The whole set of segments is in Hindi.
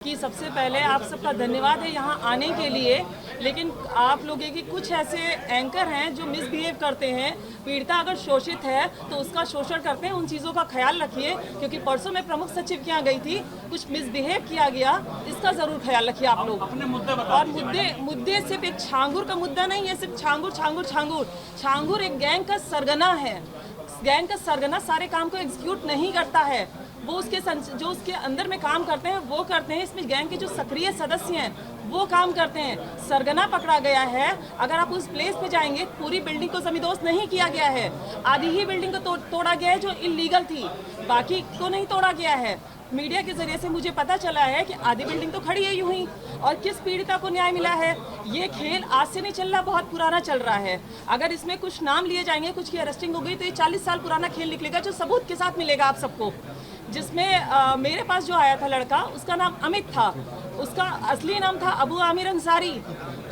कि सबसे पहले आप सबका धन्यवाद है यहाँ आने के लिए। लेकिन आप लोगों की कुछ ऐसे एंकर हैं जो मिसबिहेव करते हैं। पीड़िता अगर शोषित है तो उसका शोषण करते हैं, उन चीज़ों का ख्याल रखिए। क्योंकि परसों मैं प्रमुख सचिव के यहाँ गई थी, कुछ मिसबिहेव किया गया, इसका ज़रूर ख्याल रखिए आप लोग। और मुद्दे सिर्फ एक छांगुर का मुद्दा नहीं है, सिर्फ छांगुर एक गैंग का सरगना है। गैंग का सरगना सारे काम को एग्जीक्यूट नहीं करता है, वो उसके जो उसके अंदर में काम करते हैं वो करते हैं। इसमें गैंग के जो सक्रिय सदस्य हैं वो काम करते हैं। सरगना पकड़ा गया है। अगर आप उस प्लेस पे जाएंगे, पूरी बिल्डिंग को जमींदोज नहीं किया गया है, आधी ही बिल्डिंग को तोड़ा गया है जो इलीगल थी, बाकी को नहीं तोड़ा गया है। मीडिया के जरिए से मुझे पता चला है कि आधी बिल्डिंग तो खड़ी है यूं ही। और किस पीड़िता को न्याय मिला है? ये खेल आज से नहीं चल रहा, बहुत पुराना चल रहा है। अगर इसमें कुछ नाम लिए जाएंगे, कुछ की अरेस्टिंग हो गई, तो ये 40 साल पुराना खेल निकलेगा जो सबूत के साथ मिलेगा आप सबको। जिसमें मेरे पास जो आया था लड़का, उसका नाम अमित था, उसका असली नाम था अबू आमिर अंसारी।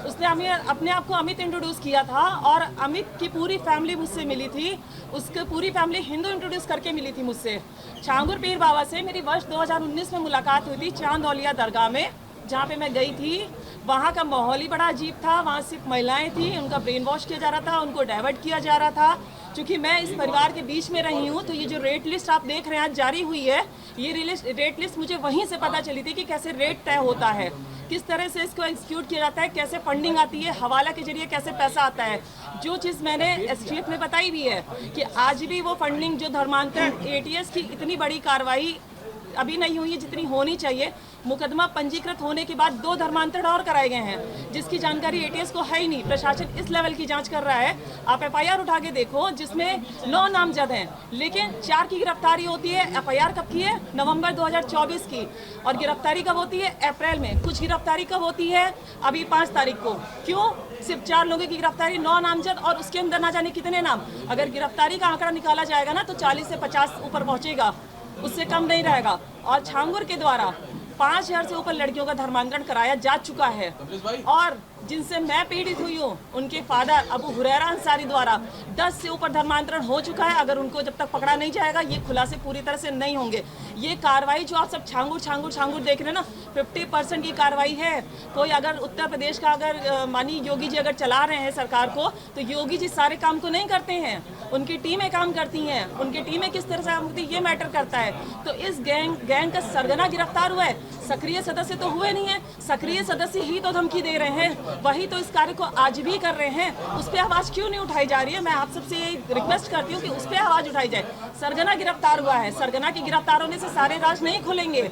उसने अपने आप को अमित इंट्रोड्यूस किया था और अमित की पूरी फैमिली मुझसे मिली थी। उसकी पूरी फैमिली हिंदू इंट्रोड्यूस करके मिली थी मुझसे। छांगुर पीर बाबा से मेरी वर्ष 2019 में मुलाकात हुई थी चांदौलिया दरगाह में, जहाँ पे मैं गई थी। वहाँ का माहौल ही बड़ा अजीब था। वहाँ सिर्फ महिलाएं थी, उनका ब्रेन वॉश किया जा रहा था, उनको डाइवर्ट किया जा रहा था। क्योंकि मैं इस परिवार के बीच में रही हूँ, तो ये जो रेट लिस्ट आप देख रहे हैं आज जारी हुई है, ये रेट लिस्ट मुझे वहीं से पता चली थी कि कैसे रेट तय होता है, किस तरह से इसको एग्जीक्यूट किया जाता है, कैसे फंडिंग आती है, हवाला के जरिए कैसे पैसा आता है। जो चीज़ मैंने एसटीएफ में बताई भी है कि आज भी वो फंडिंग जो धर्मांतरण एटीएस की इतनी बड़ी कार्रवाई अभी नहीं हुई है जितनी होनी चाहिए। मुकदमा पंजीकृत होने के बाद 2 धर्मांतरण और कराए गए हैं, जिसकी जानकारी एटीएस को है ही नहीं। प्रशासन इस लेवल की जांच कर रहा है। आप एफआईआर उठा के देखो, जिसमें 9 नामजद हैं, लेकिन 4 की गिरफ्तारी होती है। एफआईआर कब की है? नवंबर 2024 की। और गिरफ्तारी कब होती है? अप्रैल में। कुछ गिरफ्तारी कब होती है? अभी 5 तारीख को। क्यों? सिर्फ 4 लोगों की गिरफ्तारी, 9 नामजद, और उसके अंदर ना जाने कितने नाम। अगर गिरफ्तारी का आंकड़ा निकाला जाएगा ना, तो 40 से 50 ऊपर पहुंचेगा, उससे कम नहीं रहेगा। और छांगुर के द्वारा 5000 से ऊपर लड़कियों का धर्मांतरण कराया जा चुका है। और जिनसे मैं पीड़ित हुई हूँ, उनके फादर अबू हुरैरा अंसारी द्वारा 10 से ऊपर धर्मांतरण हो चुका है। अगर उनको जब तक पकड़ा नहीं जाएगा, ये खुलासे पूरी तरह से नहीं होंगे। ये कार्रवाई जो आप सब छांगुर देख रहे हैं ना, 50% की कार्रवाई है। कोई अगर उत्तर प्रदेश का अगर मानी योगी जी अगर चला रहे हैं सरकार को, तो योगी जी सारे काम को नहीं करते हैं, उनकी टीमें काम करती हैं। उनकी टीमें किस तरह से काम करती है, ये मैटर करता है। तो इस गैंग का सरगना गिरफ्तार हुआ है, सक्रिय सदस्य तो हुए नहीं है। सक्रिय सदस्य ही तो धमकी दे रहे हैं, वही तो इस कार्य को आज भी कर रहे हैं। उस पर आवाज़ क्यों नहीं उठाई जा रही है? मैं आप सबसे रिक्वेस्ट करती हूँ कि उस पर आवाज़ उठाई जाए। सरगना गिरफ्तार हुआ है, सरगना की गिरफ्तार होने से सारे राज नहीं खुलेंगे।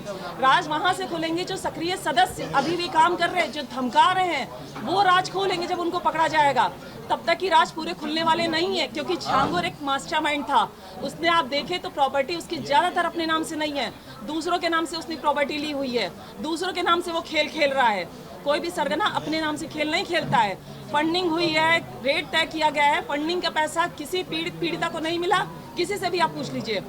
राज वहाँ से खुलेंगे जो सक्रिय सदस्य अभी भी काम कर रहे हैं, जो धमका रहे हैं, वो राज खोलेंगे जब उनको पकड़ा जाएगा। तब तक की राज पूरे खुलने वाले नहीं है। क्योंकि छांगुर एक मास्टरमाइंड था। उसने आप देखें तो प्रॉपर्टी उसकी ज़्यादातर अपने नाम से नहीं है, दूसरों के नाम से उसने प्रॉपर्टी ली हुई है, दूसरों के नाम से वो खेल खेल रहा है। कोई भी सरगना अपने नाम से खेल नहीं खेलता है। फंडिंग हुई है, रेट तय किया गया है, फंडिंग का पैसा किसी पीड़िता को नहीं मिला। किसी से भी आप पूछ लीजिए।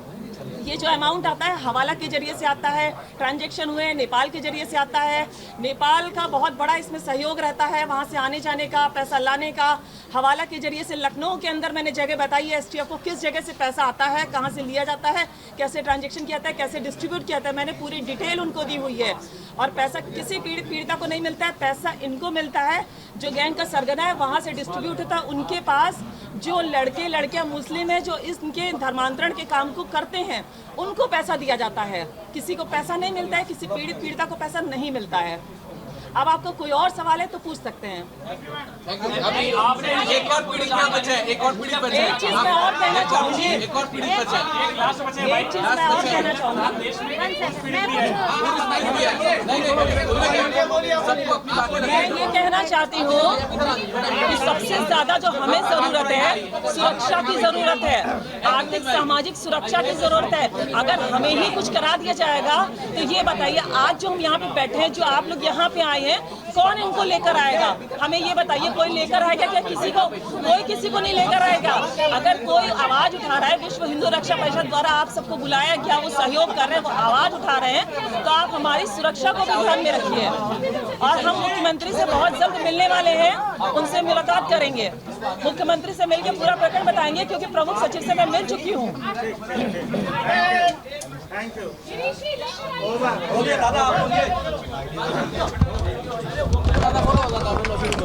ये जो अमाउंट आता है हवाला के जरिए से आता है, ट्रांजैक्शन हुए नेपाल के जरिए से आता है। नेपाल का बहुत बड़ा इसमें सहयोग रहता है, वहाँ से आने जाने का, पैसा लाने का। हवाला के जरिए से लखनऊ के अंदर मैंने जगह बताई है एसटीएफ को, किस जगह से पैसा आता है, कहाँ से लिया जाता है, कैसे ट्रांजैक्शन किया जाता है, कैसे डिस्ट्रीब्यूट किया जाता है। मैंने पूरी डिटेल उनको दी हुई है। और पैसा किसी पीड़िता को नहीं मिलता है, पैसा इनको मिलता है। जो गैंग का सरगना है वहाँ से डिस्ट्रीब्यूट होता है उनके पास। जो लड़के लड़कियाँ मुस्लिम है जो इनके धर्मांतरण के काम को करते हैं, उनको पैसा दिया जाता है। किसी को पैसा नहीं मिलता है, किसी पीड़िता को पैसा नहीं मिलता है। अब आपको कोई और सवाल है तो पूछ सकते हैं। अभी आपने एक और पीढ़ी क्या बचा है? एक और पीढ़ी बचा है। एक चीज मैं और कहना चाहूंगी, एक और पीढ़ी बचा है। एक चीज मैं और कहना चाहूंगी। मैं ये कहना चाहती हूँ कि सबसे ज्यादा जो हमें जरूरत है, सुरक्षा की जरूरत है, आर्थिक सामाजिक सुरक्षा की जरूरत है। अगर हमें ही कुछ करा दिया जाएगा तो ये बताइए, आज जो हम यहाँ पे बैठे हैं, जो आप लोग यहाँ पे आए हैं, कौन इनको लेकर आएगा? हमें ये बताइए, कोई लेकर आएगा क्या? किसी को, कोई किसी को नहीं लेकर आएगा। अगर कोई आवाज उठा रहा है, विश्व हिंदू रक्षा परिषद द्वारा आप सबको बुलाया गया, वो सहयोग कर रहे हैं, वो आवाज उठा रहे हैं, तो आप हमारी सुरक्षा को भी ध्यान में रखिए। और हम मुख्यमंत्री से बहुत जल्द मिलने वाले हैं, उनसे मुलाकात करेंगे, मुख्यमंत्री से मिलकर पूरा प्रकरण बताएंगे, क्योंकि प्रमुख सचिव से मैं मिल चुकी हूँ। थैंक यू हो गया दादा, आप बोलिए। दादा बोलो, दादा बोलो।